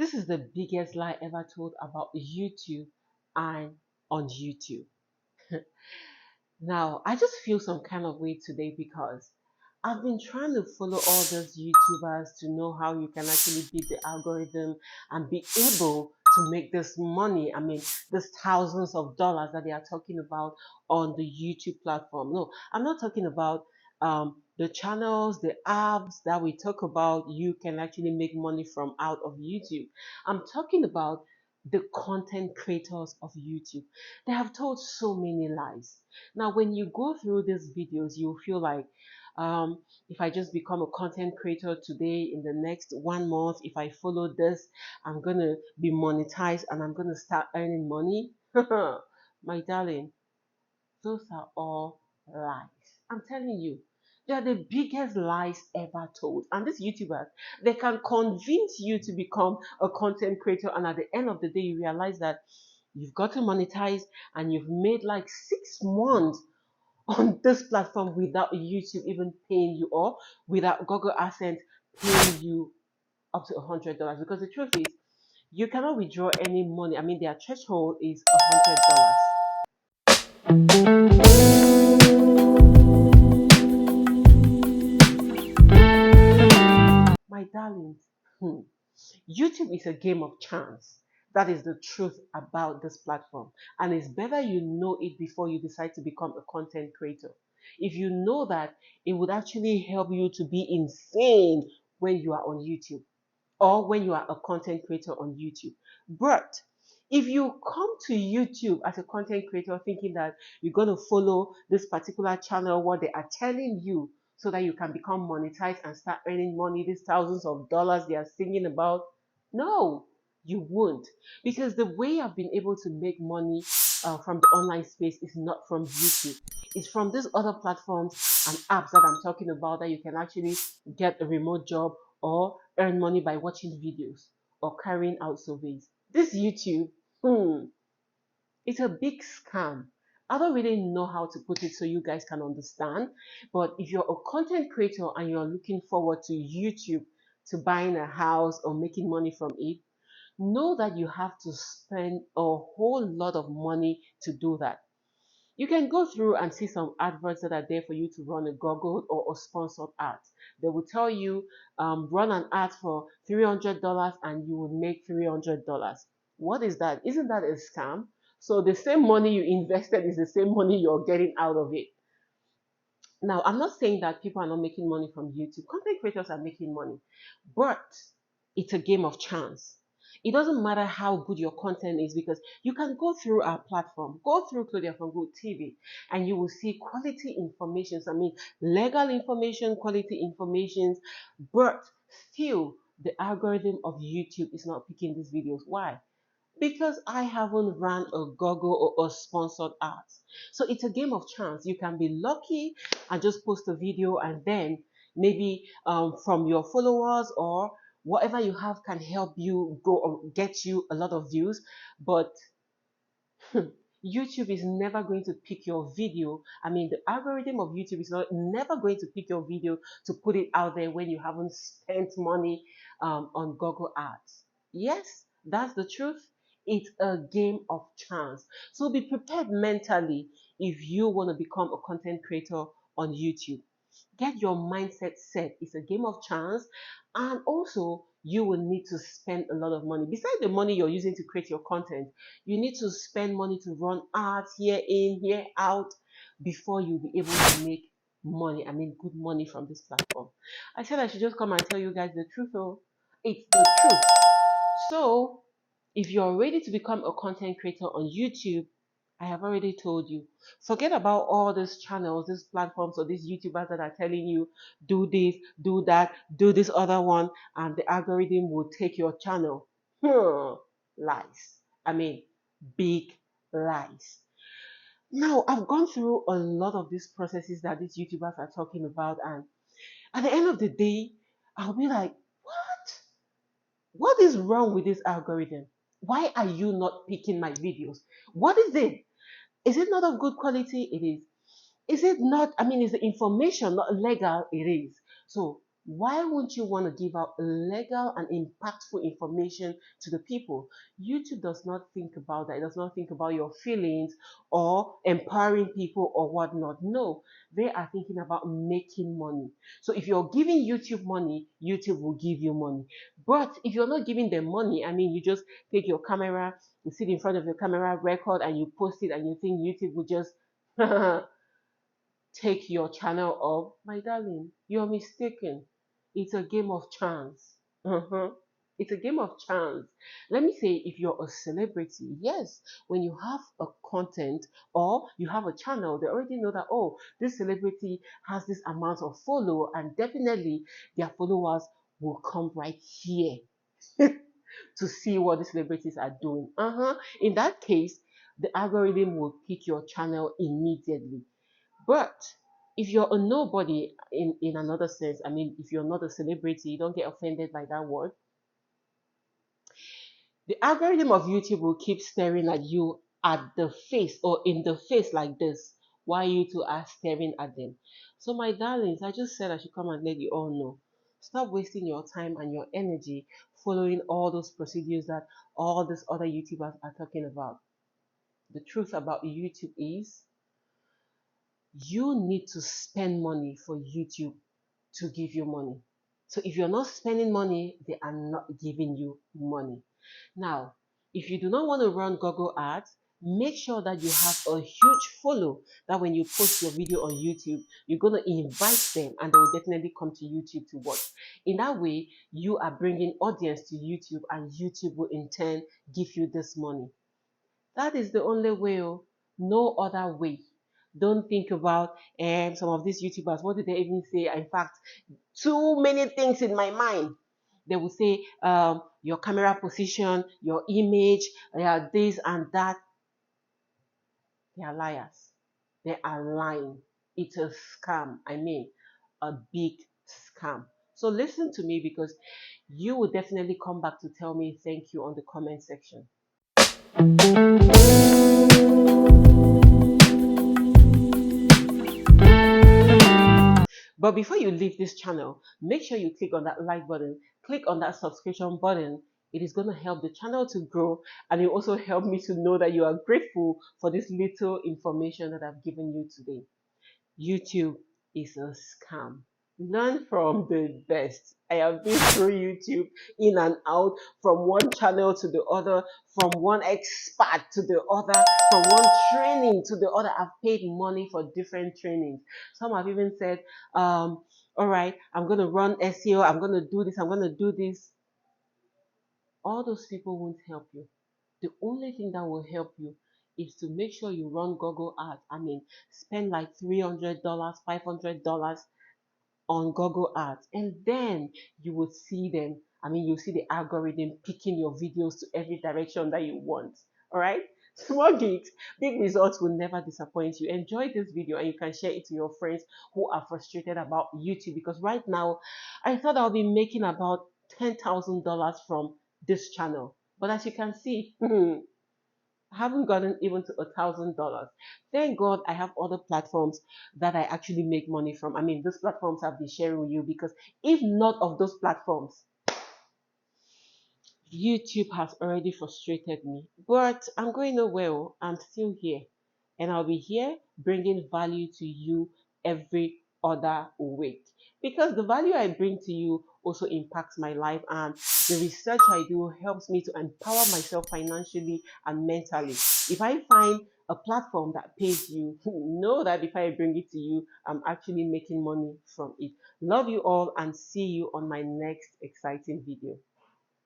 This is the biggest lie ever told about YouTube and on YouTube. Now, I just feel some kind of way today because I've been trying to follow all those YouTubers to know how you can actually beat the algorithm and be able to make this money. I mean, this thousands of dollars that they are talking about on the YouTube platform. No, I'm not talking about the channels, the apps that we talk about. You can actually make money from out of YouTube. I'm talking about the content creators of YouTube. They have told so many lies. Now, when you go through these videos, you feel like, if I just become a content creator today, in the next 1 month, if I follow this, I'm going to be monetized and I'm going to start earning money. My darling, those are all lies. I'm telling you, they are the biggest lies ever told. And these YouTubers, they can convince you to become a content creator, and at the end of the day, you realize that you've got to monetize and you've made like 6 months on this platform without YouTube even paying you, or without Google AdSense paying you up to $100. Because the truth is, you cannot withdraw any money. I mean, their threshold is $100. My darlings, YouTube is a game of chance. That is the truth about this platform. And it's better you know it before you decide to become a content creator. If you know that, it would actually help you to be insane when you are on YouTube, or when you are a content creator on YouTube. But if you come to YouTube as a content creator thinking that you're going to follow this particular channel, what they are telling you, so that you can become monetized and start earning money, these thousands of dollars they are singing about, no, you won't. Because the way I've been able to make money from the online space is not from YouTube. It's from these other platforms and apps that I'm talking about, that you can actually get a remote job or earn money by watching videos or carrying out surveys. This YouTube, it's a big scam. I don't really know how to put it so you guys can understand. But if you're a content creator and you're looking forward to YouTube, to buying a house or making money from it, know that you have to spend a whole lot of money to do that. You can go through and see some adverts that are there for you to run a Google or a sponsored ad. They will tell you, run an ad for $300 and you will make $300. What is that? Isn't that a scam? So the same money you invested is the same money you're getting out of it. Now, I'm not saying that people are not making money from YouTube. Content creators are making money, but it's a game of chance. It doesn't matter how good your content is, because you can go through our platform, go through Claudia Fonguh TV, and you will see quality information. I mean, legal information, quality information, but still the algorithm of YouTube is not picking these videos. Why? Because I haven't run a Google or a sponsored ads. So it's a game of chance. You can be lucky and just post a video, and then maybe from your followers or whatever you have can help you go or get you a lot of views. But YouTube is never going to pick your video. I mean, the algorithm of YouTube is never going to pick your video to put it out there when you haven't spent money on Google Ads. Yes, that's the truth. It's a game of chance. So be prepared mentally if you want to become a content creator on YouTube. Get your mindset set. It's a game of chance, and also you will need to spend a lot of money. Besides the money you're using to create your content, you need to spend money to run ads here in, here out, before you'll be able to make money. I mean, good money from this platform. I said I should just come and tell you guys the truth. Oh, it's the truth. So, if you're ready to become a content creator on YouTube, I have already told you. Forget about all these channels, these platforms, or these YouTubers that are telling you, do this, do that, do this other one, and the algorithm will take your channel. Lies. I mean, big lies. Now, I've gone through a lot of these processes that these YouTubers are talking about, and at the end of the day, I'll be like, what? What is wrong with this algorithm? Why are you not picking my videos? What is it? Is it not of good quality? It is. Is it not? I mean, is the information not legal? It is. So Why won't you want to give out legal and impactful information to the people? YouTube does not think about that. It does not think about your feelings or empowering people or whatnot. No, they are thinking about making money. So if you're giving YouTube money, YouTube will give you money. But if you're not giving them money, I mean, you just take your camera, you sit in front of your camera, record, and you post it, and you think YouTube will just take your channel off. My darling, you're mistaken. It's a game of chance. It's a game of chance. Let me say, if you're a celebrity, yes, when you have a content or you have a channel, they already know that, oh, this celebrity has this amount of follow, and definitely their followers will come right here to see what the celebrities are doing. In that case, the algorithm will pick your channel immediately. But if you're a nobody in another sense, I mean, if you're not a celebrity, don't get offended by that word. The algorithm of YouTube will keep staring at you at the face or in the face like this while you two are staring at them. So, my darlings, I just said I should come and let you all know. Stop wasting your time and your energy following all those procedures that all these other YouTubers are talking about. The truth about YouTube is you need to spend money for YouTube to give you money. So if you're not spending money, they are not giving you money. Now, if you do not want to run Google ads, make sure that you have a huge follow that when you post your video on YouTube, you're going to invite them and they will definitely come to YouTube to watch. In that way, you are bringing audience to YouTube and YouTube will in turn give you this money. That is the only way, no other way. Don't think about some of these YouTubers. What did they even say? In fact, too many things in my mind. They will say your camera position, your image, this and that. They are liars. They are lying. It's a scam. I mean, a big scam. So listen to me because you will definitely come back to tell me thank you on the comment section. But before you leave this channel, make sure you click on that like button, click on that subscription button. It is going to help the channel to grow and it will also help me to know that you are grateful for this little information that I've given you today. YouTube is a scam. Learn from the best. I have been through YouTube in and out, from one channel to the other, from one expert to the other, from one training to the other. I've paid money for different trainings. Some have even said, all right, I'm going to run SEO, I'm going to do this, I'm going to do this. All those people won't help you. The only thing that will help you is to make sure you run Google ads. I mean, spend like $300, $500 on Google ads, and then you will see them. I mean, you'll see the algorithm picking your videos to every direction that you want. All right. Small gigs, big results will never disappoint you. Enjoy this video and you can share it to your friends who are frustrated about YouTube, because right now I thought I'll be making about $10,000 from this channel. But as you can see, I haven't gotten even to $1,000. Thank God I have other platforms that I actually make money from. I mean, those platforms I've been sharing with you, because if not of those platforms, YouTube has already frustrated me. But I'm going nowhere. I'm still here. And I'll be here bringing value to you every other week. Because the value I bring to you also impacts my life, and the research I do helps me to empower myself financially and mentally. If I find a platform that pays you, know that if I bring it to you, I'm actually making money from it. Love you all and see you on my next exciting video.